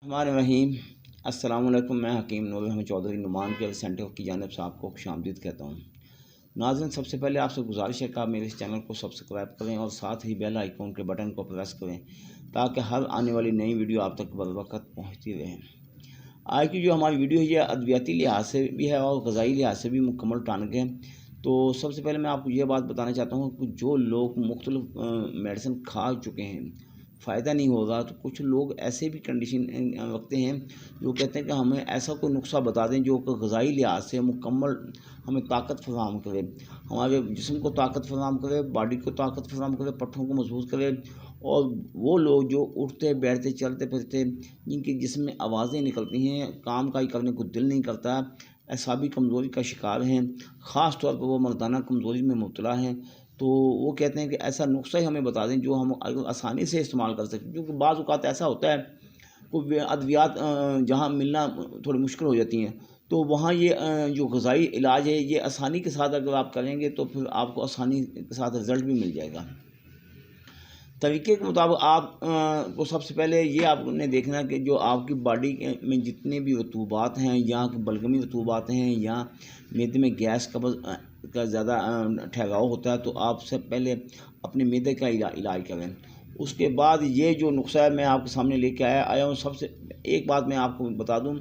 ہمارے رحیم السلام علیکم۔ میں حکیم نور احمد چودھری نعمان کیئر سینٹر کی جانب سے آپ کو خوش آمدید کہتا ہوں۔ ناظرین، سب سے پہلے آپ سے گزارش ہے کہ آپ میرے اس چینل کو سبسکرائب کریں اور ساتھ ہی بیل آئیکن کے بٹن کو پریس کریں تاکہ ہر آنے والی نئی ویڈیو آپ تک بروقت پہنچتی رہے۔ آج کی جو ہماری ویڈیو ہے یہ ادویاتی لحاظ سے بھی ہے اور غذائی لحاظ سے بھی مکمل ٹانک ہے۔ تو سب سے پہلے میں آپ کو یہ بات بتانا چاہتا ہوں کہ جو لوگ مختلف میڈیسن کھا چکے ہیں، فائدہ نہیں ہو رہا، تو کچھ لوگ ایسے بھی کنڈیشن رکھتے ہیں جو کہتے ہیں کہ ہمیں ایسا کوئی نسخہ بتا دیں جو کہ غذائی لحاظ سے مکمل ہمیں طاقت فراہم کرے، ہمارے جسم کو طاقت فراہم کرے، باڈی کو طاقت فراہم کرے، پٹھوں کو مضبوط کرے۔ اور وہ لوگ جو اٹھتے بیٹھتے چلتے پھرتے جن کے جسم میں آوازیں نکلتی ہیں، کام کاج کرنے کو دل نہیں کرتا، اعصابی کمزوری کا شکار ہیں، خاص طور پر وہ مردانہ کمزوری میں مبتلا ہیں، تو وہ کہتے ہیں کہ ایسا نسخہ ہی ہمیں بتا دیں جو ہم آسانی سے استعمال کر سکیں، کیونکہ بعض اوقات ایسا ہوتا ہے کوئی ادویات جہاں ملنا تھوڑی مشکل ہو جاتی ہیں، تو وہاں یہ جو غذائی علاج ہے یہ آسانی کے ساتھ اگر آپ کریں گے تو پھر آپ کو آسانی کے ساتھ رزلٹ بھی مل جائے گا۔ طریقے کے مطابق آپ کو سب سے پہلے یہ آپ نے دیکھنا کہ جو آپ کی باڈی میں جتنے بھی رطوبات ہیں یا بلغمی رطوبات ہیں یا معدے میں گیس قبض کا زیادہ ٹھہراؤ ہوتا ہے، تو آپ سے پہلے اپنے معدے کا علاج کریں۔ اس کے بعد یہ جو نسخہ ہے میں آپ کے سامنے لے کے آیا ہوں۔ سب سے ایک بات میں آپ کو بتا دوں،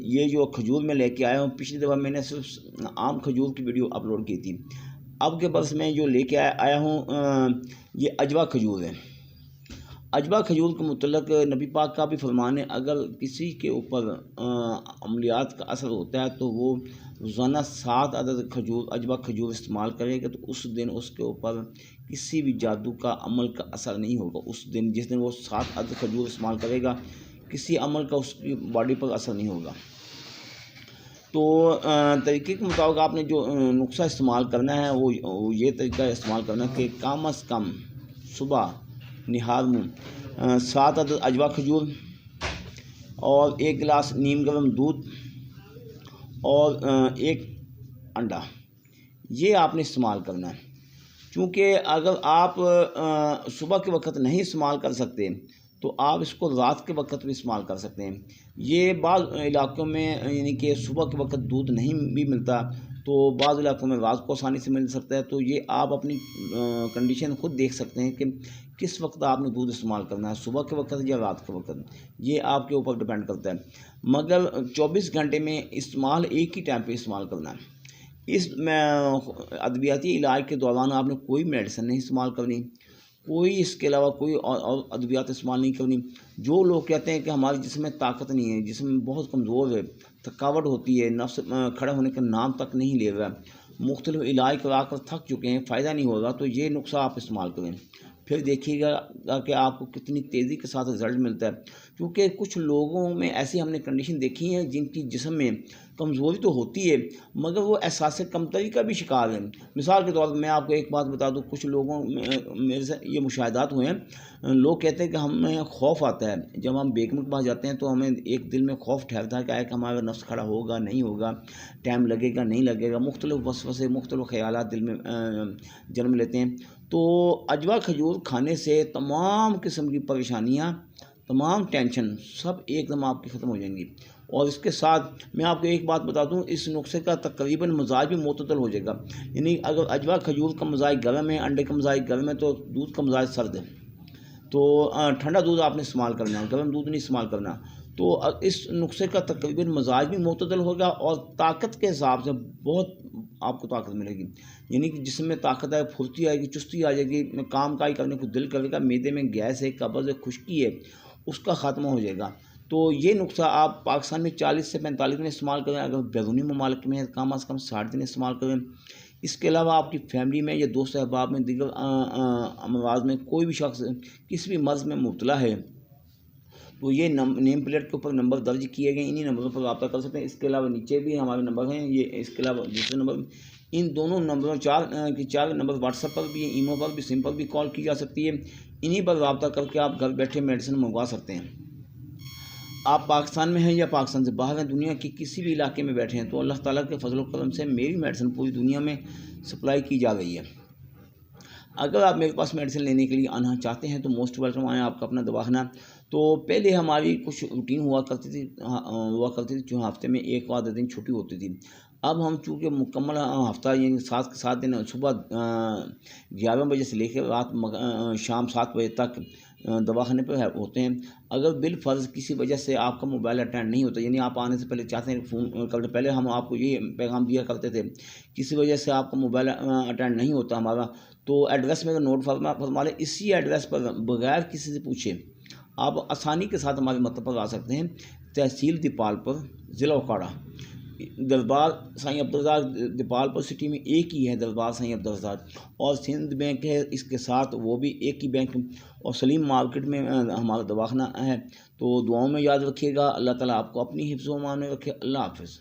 یہ جو کھجور میں لے کے آیا ہوں، پچھلی دفعہ میں نے صرف عام کھجور کی ویڈیو اپلوڈ کی تھی، اب کے برس میں جو لے کے آیا ہوں یہ عجوا کھجور ہے۔ عجوا کھجور کے متعلق نبی پاک کا بھی فرمان ہے، اگر کسی کے اوپر عملیات کا اثر ہوتا ہے تو وہ روزانہ 7 عدد عجوا کھجور استعمال کرے گا، تو اس دن اس کے اوپر کسی بھی جادو کا عمل کا اثر نہیں ہوگا۔ اس دن جس دن وہ 7 عدد کھجور استعمال کرے گا، کسی عمل کا اس کی باڈی پر اثر نہیں ہوگا۔ تو طریقے کے مطابق آپ نے جو نسخہ استعمال کرنا ہے وہ یہ طریقہ استعمال کرنا ہے کہ کم از کم صبح نہار منہ 7 عدد عجوا کھجور اور 1 گلاس نیم گرم دودھ اور 1 انڈا، یہ آپ نے استعمال کرنا ہے۔ چونکہ اگر آپ صبح کے وقت نہیں استعمال کر سکتے تو آپ اس کو رات کے وقت بھی استعمال کر سکتے ہیں۔ یہ بعض علاقوں میں یعنی کہ صبح کے وقت دودھ نہیں بھی ملتا، تو بعض علاقوں میں رات کو آسانی سے مل سکتا ہے، تو یہ آپ اپنی کنڈیشن خود دیکھ سکتے ہیں کہ کس وقت آپ نے دودھ استعمال کرنا ہے، صبح کے وقت یا رات کے وقت، یہ آپ کے اوپر ڈیپینڈ کرتا ہے۔ مگر 24 گھنٹے میں استعمال ایک ہی ٹائم پہ استعمال کرنا ہے۔ اس ادویاتی علاج کے دوران آپ نے کوئی میڈیسن نہیں استعمال کرنی، کوئی اس کے علاوہ کوئی اور ادویات استعمال نہیں کرنی۔ جو لوگ کہتے ہیں کہ ہمارے جسم میں طاقت نہیں ہے، جسم بہت کمزور ہے، تھکاوٹ ہوتی ہے، نفس کھڑے ہونے کا نام تک نہیں لے رہا، مختلف علاج کرا کر تھک چکے ہیں، فائدہ نہیں ہو رہا، تو یہ نسخہ آپ استعمال کریں، پھر دیکھیے گا کہ آپ کو کتنی تیزی کے ساتھ رزلٹ ملتا ہے۔ کیونکہ کچھ لوگوں میں ایسی ہم نے کنڈیشن دیکھی ہیں جن کی جسم میں کمزوری تو ہوتی ہے مگر وہ احساس کمتری کا بھی شکار ہے۔ مثال کے طور پر میں آپ کو ایک بات بتا دوں، کچھ لوگوں میں میرے سے یہ مشاہدات ہوئے ہیں، لوگ کہتے ہیں کہ ہمیں خوف آتا ہے جب ہم بیگم کے پاس جاتے ہیں، تو ہمیں ایک دل میں خوف ٹھہرتا ہے کہ ہمارا نفس کھڑا ہوگا نہیں ہوگا، ٹائم لگے گا نہیں لگے گا، مختلف وسوسے مختلف خیالات دل میں جنم لیتے ہیں۔ تو عجوا کھجور کھانے سے تمام قسم کی پریشانیاں، تمام ٹینشن سب ایک دم آپ کی ختم ہو جائیں گی۔ اور اس کے ساتھ میں آپ کو ایک بات بتا دوں، اس نسخے کا تقریباً مزاج بھی معتدل ہو جائے گا۔ یعنی اگر عجوا کھجور کا مزاج گرم ہے، انڈے کا مزاج گرم ہے، تو دودھ کا مزاج سرد ہے، تو ٹھنڈا دودھ آپ نے استعمال کرنا ہے، گرم دودھ نہیں استعمال کرنا۔ تو اس نسخے کا تقریباً مزاج بھی معتدل ہوگا اور طاقت کے حساب سے بہت آپ کو طاقت ملے گی، یعنی کہ جسم میں طاقت آئے، پھرتی آئے گی، چستی آ جائے گی، کام کاج کرنے کو دل کرے گا، معدے میں گیس ہے، قبض ہے، خشکی ہے، اس کا خاتمہ ہو جائے گا۔ تو یہ نسخہ آپ پاکستان میں 40 سے 45 دن استعمال کریں، اگر بیرونی ممالک میں کم از کم 60 دن استعمال کریں۔ اس کے علاوہ آپ کی فیملی میں یا دوست احباب میں دیگر امراض میں کوئی بھی شخص کسی بھی مرض میں مبتلا ہے تو یہ نیم پلیٹ کے اوپر نمبر درج کیے گئے، انہی نمبروں پر رابطہ کر سکتے ہیں۔ اس کے علاوہ نیچے بھی ہمارے نمبر ہیں، یہ اس کے علاوہ دوسرے نمبر، ان دونوں نمبروں 4 نمبر واٹس ایپ پر بھی، ایمو پر بھی، سم پر بھی کال کی جا سکتی ہے۔ انہی پر رابطہ کر کے آپ گھر بیٹھے میڈیسن منگوا سکتے ہیں۔ آپ پاکستان میں ہیں یا پاکستان سے باہر ہیں، دنیا کی کسی بھی علاقے میں بیٹھے ہیں، تو اللہ تعالیٰ کے فضل و کرم سے میری میڈیسن پوری دنیا میں سپلائی کی جا رہی ہے۔ اگر آپ میرے پاس میڈیسن لینے کے لیے آنا چاہتے ہیں تو موسٹ ویلکم، آئیں، آپ کا اپنا دواخانہ تو پہلے ہماری کچھ روٹین ہوا کرتی تھی جو ہفتے میں ایک آدھا دن چھٹی ہوتی تھی. اب ہم چونکہ مکمل ہفتہ یعنی 7 دن صبح 11 بجے سے لے کے رات شام 7 بجے تک دواخانے پہ ہوتے ہیں. اگر بالفرض کسی وجہ سے آپ کا موبائل اٹینڈ نہیں ہوتا، یعنی آپ آنے سے پہلے چاہتے ہیں فون کرتے، پہلے ہم آپ کو یہ پیغام دیا کرتے تھے کسی وجہ سے آپ کا موبائل اٹینڈ نہیں ہوتا ہمارا، تو ایڈریس میں نوٹ فرما لیں. اسی ایڈریس پر بغیر کسی سے پوچھے آپ آسانی کے ساتھ ہمارے مکتب پر آ سکتے ہیں. تحصیل دیپال پر، ضلع اوکاڑا، دربار سائیں عبدالرزاق. دیپال پر سٹی میں ایک ہی ہے دربار سائیں عبدالرزاق، اور سندھ بینک ہے اس کے ساتھ، وہ بھی ایک ہی بینک، اور سلیم مارکیٹ میں ہمارا دواخانہ ہے. تو دعاؤں میں یاد رکھیے گا. اللہ تعالیٰ آپ کو اپنی حفظ و امان میں رکھے. اللہ حافظ.